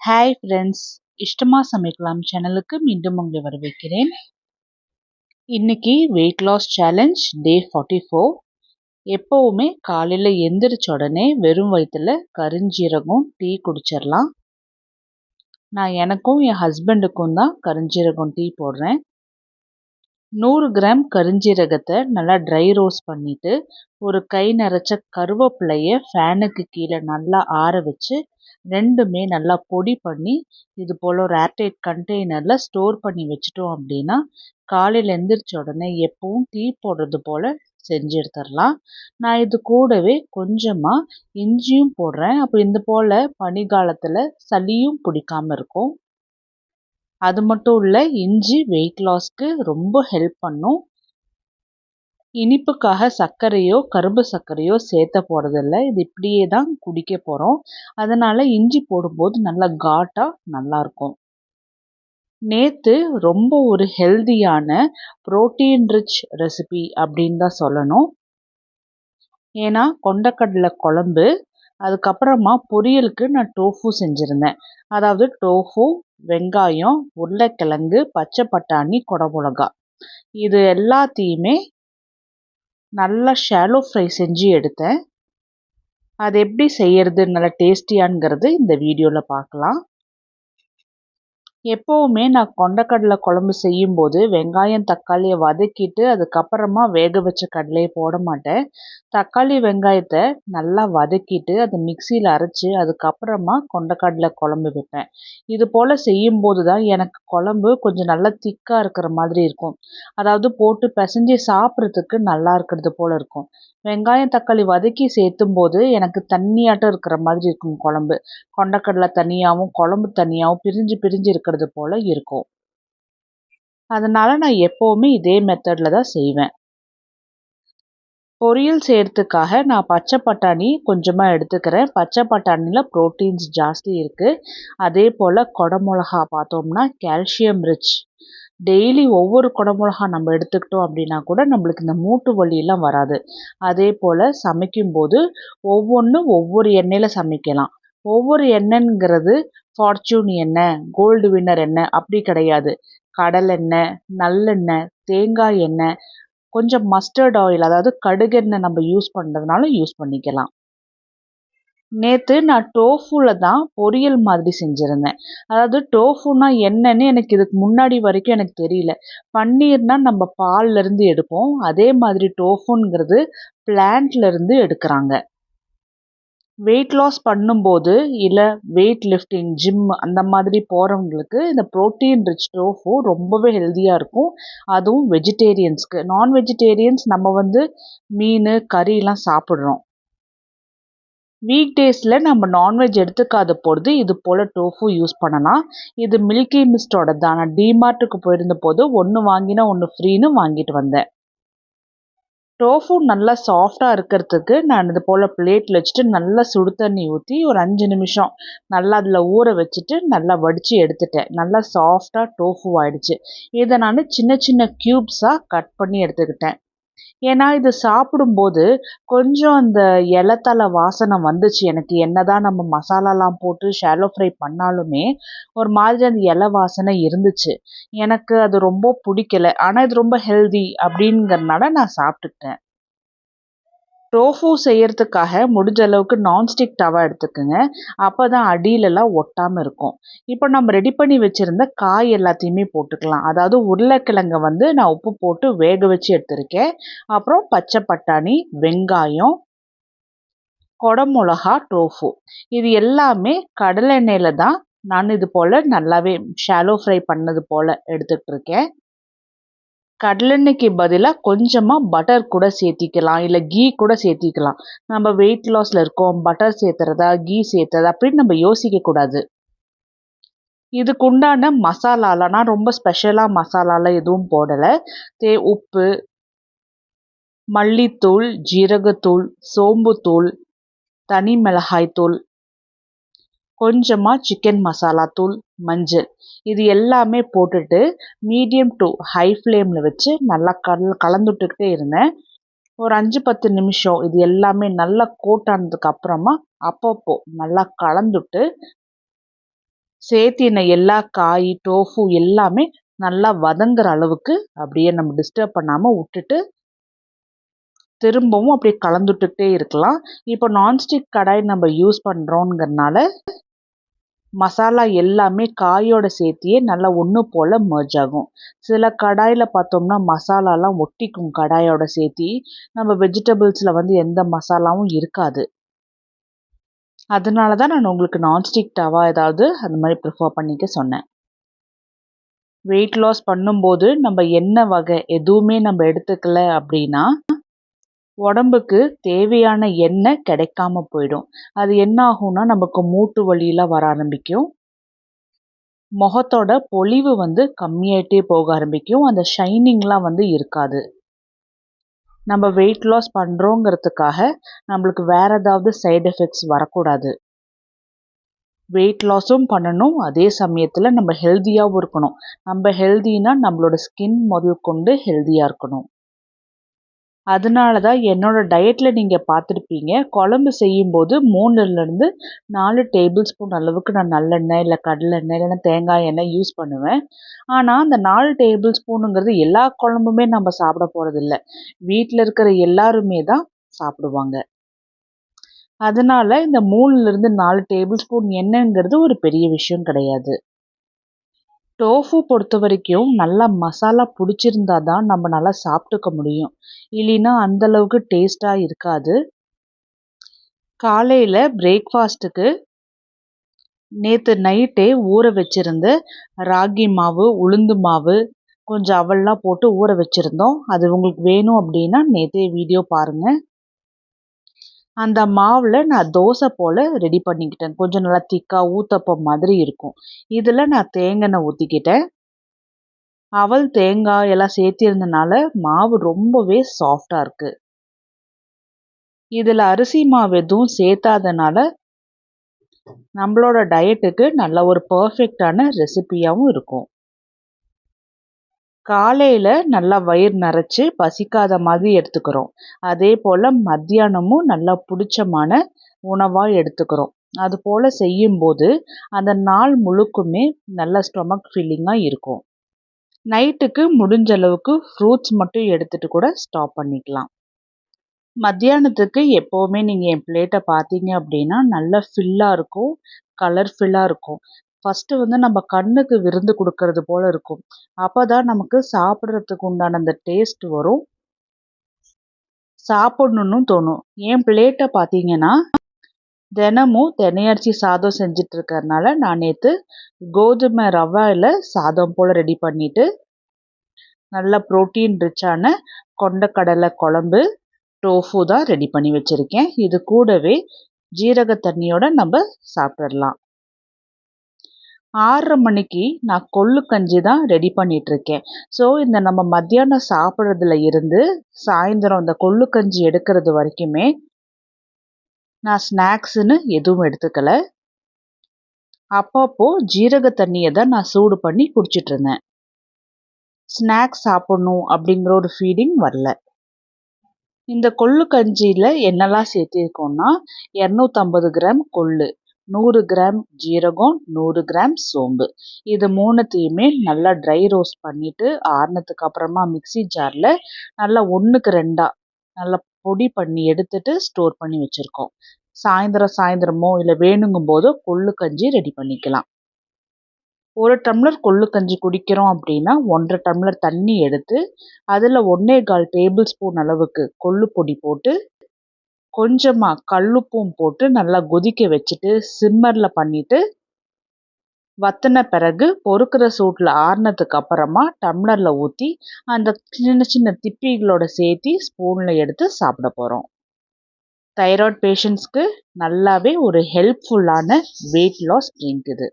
Hi friends, இஷ்டமா சமைக்கலாம் சேனலுக்கு மீண்டும் உங்களை வரவேற்கிறேன். இன்னைக்கு வெயிட் லாஸ் சேலஞ்ச் டே 44. எப்போவுமே காலையில் எந்திரிச்ச உடனே வெறும் வயிற்றுல கருஞ்சீரகம் டீ குடிச்சிடலாம். நான் எனக்கும் என் ஹஸ்பண்டுக்கும் தான் கருஞ்சீரகம் டீ போடுறேன். 100 கிராம் கருஞ்சீரகத்தை நல்லா ட்ரை ரோஸ்ட் பண்ணிவிட்டு ஒரு கை நிறைச்ச கருவேப்பிலையை ஃபேனுக்கு கீழே நல்லா ஆற வச்சு ரெண்டுமே நல்லா பொடி பண்ணி இது போல் ஒரு ஏர்டைட் கண்டெய்னரில் ஸ்டோர் பண்ணி வச்சிட்டோம் அப்படின்னா காலையில் எந்திரிச்ச உடனே எப்பவும் டீ போடுறது போல் செஞ்சு எடுத்துடலாம். நான் இது கூடவே கொஞ்சமாக இஞ்சியும் போடுறேன். அப்போ இந்த போல் பனிக்காலத்தில் சளியும் பிடிக்காமல் இருக்கும். அது மட்டும் இல்லை, இஞ்சி வெயிட் லாஸ்க்கு ரொம்ப ஹெல்ப் பண்ணும். இனிப்புக்காக சர்க்கரையோ கரும்பு சர்க்கரையோ சேர்த்த போகிறதில்ல, இது இப்படியே தான் குடிக்க போகிறோம். அதனால் இஞ்சி போடும்போது நல்லா காட்டாக நல்லாயிருக்கும். நேற்று ரொம்ப ஒரு ஹெல்தியான ப்ரோட்டீன் ரிச் ரெசிபி அப்படின்னு தான் சொல்லணும். ஏன்னா கொண்டக்கடலை குழம்பு, அதுக்கப்புறமா பொரியலுக்கு நான் டோஃபு செஞ்சுருந்தேன். அதாவது டோஃபு, வெங்காயம், உருளைக்கிழங்கு, பச்சை பட்டாணி, குடமிளகா இது எல்லாத்தையுமே நல்லா ஷாலோ ஃப்ரை செஞ்சு எடுத்தேன். அது எப்படி செய்யறது நல்லா டேஸ்டியாங்கிறது இந்த வீடியோவில் பார்க்கலாம். எப்போவுமே நான் கொண்டக்கடலை குழம்பு செய்யும்போது வெங்காயம் தக்காளியை வதக்கிட்டு அதுக்கப்புறமா வேக வச்ச கடலையை போட மாட்டேன். தக்காளி வெங்காயத்தை நல்லா வதக்கிட்டு அதை மிக்சியில் அரைச்சி அதுக்கப்புறமா கொண்டக்கடலை குழம்பு வைப்பேன். இது போல் செய்யும்போது தான் எனக்கு குழம்பு கொஞ்சம் நல்லா திக்காக இருக்கிற மாதிரி இருக்கும். அதாவது போட்டு பிசைஞ்சு சாப்பிட்றதுக்கு நல்லா இருக்கிறது போல் இருக்கும். வெங்காயம் தக்காளி வதக்கி சேர்த்தும் போது எனக்கு தண்ணியாட்டம் இருக்கிற மாதிரி இருக்கும் குழம்பு. கொண்டக்கடலை தனியாகவும் குழம்பு தனியாகவும் பிரிஞ்சு பிரிஞ்சு இருக்கிறது போல் இருக்கும். அதனால் நான் எப்போவுமே இதே மெத்தடில் தான் செய்வேன். பொரியல் செய்கிறதுக்காக நான் பச்சை பட்டாணி கொஞ்சமாக எடுத்துக்கிறேன். பச்சை பட்டாணியில் ப்ரோட்டீன்ஸ் ஜாஸ்தி இருக்குது. அதே போல் குடமிளகா பார்த்தோம்னா கால்சியம் ரிச். டெய்லி ஒவ்வொரு குடமிளகா நம்ம எடுத்துக்கிட்டோம் அப்படின்னா கூட நம்மளுக்கு இந்த மூட்டு வலியெல்லாம் வராது. அதே போல் சமைக்கும்போது ஒவ்வொரு எண்ணெயில் சமைக்கலாம். ஒவ்வொரு எண்ணெய்ங்கிறது ஃபார்ச்சூன் எண்ணெய், கோல்டு வின்னர் எண்ணெய் அப்படி கிடையாது. கடலெண்ணெய், நல்லெண்ணெய், தேங்காய் எண்ணெய், கொஞ்சம் மஸ்டர்ட் ஆயில் அதாவது கடுகெண்ணெய் நம்ம யூஸ் பண்ணுறதுனால யூஸ் பண்ணிக்கலாம். நேற்று நான் டோஃபுவில் தான் பொரியல் மாதிரி செஞ்சுருந்தேன். அதாவது டோஃபுனா என்னன்னு எனக்கு இதுக்கு முன்னாடி வரைக்கும் எனக்கு தெரியல. பன்னீர்னால் நம்ம பால்லேருந்து எடுப்போம், அதே மாதிரி டோஃபுங்கிறது பிளான்ட்லேருந்து எடுக்கிறாங்க. வெயிட் லாஸ் பண்ணும்போது இல்லை வெயிட் லிஃப்டிங் ஜிம் அந்த மாதிரி போகிறவங்களுக்கு இந்த ப்ரோட்டீன் ரிச் டோஃபு ரொம்பவே ஹெல்த்தியாக இருக்கும். அதுவும் வெஜிடேரியன்ஸ்க்கு. நான் வெஜிடேரியன்ஸ் நம்ம மீன் கறியெலாம் சாப்பிட்றோம். வீக் டேஸில் நம்ம நான்வெஜ் எடுத்துக்காத பொழுது இது போல் டோஃபு யூஸ் பண்ணலாம். இது மில்கி மிஸ்டோட தான். நான் டிமார்ட்டுக்கு போயிருந்த போது ஒன்று வாங்கினா ஒன்று ஃப்ரீன்னு வாங்கிட்டு வந்தேன். டோஃபு நல்லா சாஃப்டாக இருக்கிறதுக்கு நான் இது போல் பிளேட்டில் வச்சுட்டு நல்லா சுடு தண்ணி ஊற்றி ஒரு 5 நிமிஷம் நல்லா அதில் ஊற வச்சுட்டு நல்லா வடித்து எடுத்துட்டேன். நல்லா சாஃப்டாக டோஃபு ஆயிடுச்சு. இதை நான் சின்ன சின்ன க்யூப்ஸாக கட் பண்ணி எடுத்துக்கிட்டேன். ஏன்னா இது சாப்பிடும்போது கொஞ்சம் அந்த இலத்தலை வாசனை வந்துச்சு எனக்கு. என்னதான் நம்ம மசாலாலாம் போட்டு ஷாலோ ஃப்ரை பண்ணாலுமே ஒரு மாதிரி அந்த இலை வாசனை இருந்துச்சு. எனக்கு அது ரொம்ப பிடிக்கல. ஆனால் இது ரொம்ப ஹெல்தி அப்படிங்கிறதுனால நான் சாப்பிட்டுக்கிட்டேன். டோஃபு செய்யறதுக்காக முடிஞ்ச அளவுக்கு நான்ஸ்டிக் தவா எடுத்துக்கோங்க. அப்போ தான் அடியிலலாம் ஒட்டாமல் இருக்கும். இப்போ நம்ம ரெடி பண்ணி வச்சுருந்த காய் எல்லாத்தையுமே போட்டுக்கலாம். அதாவது உருளைக்கிழங்கை நான் உப்பு போட்டு வேக வச்சு எடுத்திருக்கேன். அப்புறம் பச்சை பட்டாணி, வெங்காயம், குடமிளகா, டோஃபு இது எல்லாமே கடலை எண்ணெயில் தான் நான் இது போல் நல்லாவே ஷாலோ ஃப்ரை பண்ணது போல் எடுத்துகிட்ருக்கேன். கடலெண்ணெய்க்கு பதிலாக கொஞ்சமாக பட்டர் கூட சேர்த்திக்கலாம், இல்லை கீ கூட சேர்த்திக்கலாம். நம்ம வெயிட் லாஸில் இருக்கோம், பட்டர் சேர்த்துறதா கீ சேர்த்துறதா அப்படின்னு நம்ம யோசிக்கக்கூடாது. இதுக்கு உண்டான மசாலாலாம் நான் ரொம்ப ஸ்பெஷலாக மசாலாலாம் எதுவும் போடலை. உப்பு, மல்லித்தூள், ஜீரகத்தூள், சோம்புத்தூள், தனி மிளகாய்த்தூள், கொஞ்சமாக சிக்கன் மசாலா தூள், மஞ்சள் இது எல்லாமே போட்டுட்டு மீடியம் டு ஹை ஃப்ளேமில் வச்சு நல்லா கலந்துட்டுக்கிட்டே இருந்தேன். ஒரு 5-10 நிமிஷம் இது எல்லாமே நல்லா கோட் ஆனதுக்கு அப்புறமா அப்பப்போ நல்லா கலந்துட்டு சேர்த்தின எல்லா காய் டோஃபு எல்லாமே நல்லா வதங்குற அளவுக்கு அப்படியே நம்ம டிஸ்டர்ப் பண்ணாமல் விட்டுட்டு திரும்பவும் அப்படியே கலந்துட்டுக்கிட்டே இருக்கலாம். இப்போ நான்ஸ்டிக் கடாய் நம்ம யூஸ் பண்ணுறோங்கிறனால மசாலா எல்லாமே காயோட சேர்த்தியே நல்லா ஒன்று போல் மர்ஜ் ஆகும். சில கடாயில் பார்த்தோம்னா மசாலாலாம் ஒட்டிக்கும் கடாயோட சேர்த்தி. நம்ம வெஜிடபிள்ஸில் வந்து எந்த மசாலாவும் இருக்காது. அதனால தான் நான் உங்களுக்கு நான்ஸ்டிக் தவா ஏதாவது அந்த மாதிரி ப்ரிஃபர் பண்ணிக்க சொன்னேன். வெயிட் லாஸ் பண்ணும்போது நம்ம எண்ணெய் வகை எதுவுமே நம்ம எடுத்துக்கல அப்படின்னா உடம்புக்கு தேவையான எண்ணெய் கிடைக்காம போயிடும். அது என்ன ஆகும்னா நமக்கு மூட்டு வலியெல்லாம் வர ஆரம்பிக்கும். முகத்தோட பொலிவு வந்து கம்மியாயிட்டே போக ஆரம்பிக்கும். அந்த ஷைனிங்லாம் வந்து இருக்காது. நம்ம வெயிட் லாஸ் பண்ணுறோங்கிறதுக்காக நம்மளுக்கு வேற ஏதாவது சைடு எஃபெக்ட்ஸ் வரக்கூடாது. வெயிட் லாஸும் பண்ணணும், அதே சமயத்தில் நம்ம ஹெல்த்தியாகவும் இருக்கணும். நம்ம ஹெல்த்தினா நம்மளோட ஸ்கின் முதல் கொண்டு ஹெல்த்தியாக இருக்கணும். அதனால தான் என்னோட டயட்டில் நீங்கள் பார்த்துருப்பீங்க, குழம்பு செய்யும்போது 3லேருந்து 4 டேபிள் ஸ்பூன் அளவுக்கு நான் நல்லெண்ணெய் இல்லை கடலெண்ணெய் இல்லைன்னா தேங்காய் எண்ணெய் யூஸ் பண்ணுவேன். ஆனால் அந்த 4 டேபிள் ஸ்பூனுங்கிறது எல்லா குழம்புமே நம்ம சாப்பிட போகிறதில்ல. வீட்டில் இருக்கிற எல்லாருமே தான் சாப்பிடுவாங்க. அதனால இந்த 3லேருந்து 4 டேபிள் ஸ்பூன் எண்ணெய்ங்கிறது ஒரு பெரிய விஷயம் கிடையாது. டோஃபு பொறுத்த வரைக்கும் நல்லா மசாலா பிடிச்சிருந்தா தான் நம்ம நல்லா சாப்பிட்டுக்க முடியும். இல்லைன்னா அந்தளவுக்கு டேஸ்ட்டாக இருக்காது. காலையில் பிரேக்ஃபாஸ்ட்டுக்கு நேற்று நைட்டே ஊற வச்சுருந்த ராகி மாவு, உளுந்து மாவு, கொஞ்சம் அவல்லாம் போட்டு ஊற வச்சுருந்தோம். அது உங்களுக்கு வேணும் அப்படின்னா நேற்றே வீடியோ பாருங்கள். அந்த மாவில் நான் தோசை போல் ரெடி பண்ணிக்கிட்டேன். கொஞ்சம் நல்லா திக்காக ஊத்தப்பம் மாதிரி இருக்கும். இதில் நான் தேங்காய் ஊற்றிக்கிட்டேன். அவல் தேங்காய் எல்லாம் சேர்த்திருந்தனால மாவு ரொம்பவே சாஃப்டாக இருக்குது. இதில் அரிசி மாவு எதுவும் சேர்த்தாதனால நம்மளோட டயட்டுக்கு நல்ல ஒரு பர்ஃபெக்டான ரெசிபியாகவும் இருக்கும். காலையில் நல்லா வயிறு நிறைச்சி பசிக்காத மாதிரி எடுத்துக்கிறோம். அதே போல் மத்தியானமும் நல்லா பிடிச்சமான உணவாக எடுத்துக்கிறோம். அது போல் செய்யும்போது அந்த நாள் முழுக்குமே நல்ல ஸ்டொமக் ஃபில்லிங்காக இருக்கும். நைட்டுக்கு முடிஞ்ச அளவுக்கு ஃப்ரூட்ஸ் மட்டும் எடுத்துகிட்டு கூட ஸ்டாப் பண்ணிக்கலாம். மத்தியானத்துக்கு எப்போவுமே நீங்கள் என் பிளேட்டை பார்த்தீங்க அப்படின்னா நல்லா ஃபில்லாக இருக்கும், கலர்ஃபுல்லாக இருக்கும். ஃபஸ்ட்டு வந்து நம்ம கண்ணுக்கு விருந்து கொடுக்கறது போல் இருக்கும். அப்போ தான் நமக்கு சாப்பிட்றதுக்கு உண்டான அந்த டேஸ்ட் வரும், சாப்பிட்ணுன்னு தோணும். என் பிளேட்டை பார்த்தீங்கன்னா தினமும் தினையரிசி சாதம் செஞ்சுட்டு இருக்கறனால நான் நேற்று கோதுமை ரவையில் சாதம் போல் ரெடி பண்ணிவிட்டு நல்ல ப்ரோட்டீன் ரிச்சான கொண்டக்கடலை குழம்பு, டோஃபு தான் ரெடி பண்ணி வச்சுருக்கேன். இது கூடவே ஜீரக தண்ணியோட நம்ம சாப்பிட்றலாம். 6:30 மணிக்கு நான் கொள்ளு கஞ்சி தான் ரெடி பண்ணிகிட்ருக்கேன். ஸோ இந்த நம்ம மத்தியானம் சாப்பிட்றதுல இருந்து சாயந்தரம் இந்த கொள்ளு கஞ்சி எடுக்கிறது வரைக்குமே நான் ஸ்நாக்ஸுன்னு எதுவும் எடுத்துக்கல. அப்பப்போ ஜீரக தண்ணியை தான் நான் சூடு பண்ணி குடிச்சிட்ருந்தேன். ஸ்நாக்ஸ் சாப்பிட்ணும் அப்படிங்கிற ஒரு ஃபீலிங் வரல. இந்த கொள்ளு கஞ்சியில் என்னெல்லாம் சேர்த்திருக்கோன்னா 250 கிராம் கொள்ளு, 100 கிராம் ஜீரகம், 100 கிராம் சோம்பு. இது 3த்தையுமே நல்லா ட்ரை ரோஸ்ட் பண்ணிவிட்டு ஆறுனதுக்கு அப்புறமா மிக்ஸி ஜாரில் நல்லா 1க்கு 2 நல்லா பொடி பண்ணி எடுத்துட்டு ஸ்டோர் பண்ணி வச்சுருக்கோம். சாயந்தரமோ இல்லை வேணுங்கும் போதோ கொள்ளு கஞ்சி ரெடி பண்ணிக்கலாம். 1 டம்ளர் கொள்ளு கஞ்சி குடிக்கிறோம் அப்படின்னா 1.5 டம்ளர் தண்ணி எடுத்து அதில் 1.25 டேபிள் ஸ்பூன் அளவுக்கு கொள்ளு பொடி போட்டு கொஞ்சமாக கல்லுப்பும் போட்டு நல்லா கொதிக்க வச்சுட்டு சிம்மரில் பண்ணிவிட்டு வற்றின பிறகு பொறுக்கிற சூட்டில் ஆறுனதுக்கு அப்புறமா டம்ளரில் ஊற்றி அந்த சின்ன சின்ன திப்பிகளோட சேர்த்தி ஸ்பூனில் எடுத்து சாப்பிட போகிறோம். தைராய்டு பேஷண்ட்ஸ்க்கு நல்லாவே ஒரு ஹெல்ப்ஃபுல்லான வெயிட் லாஸ் ட்ரிங்க் இது.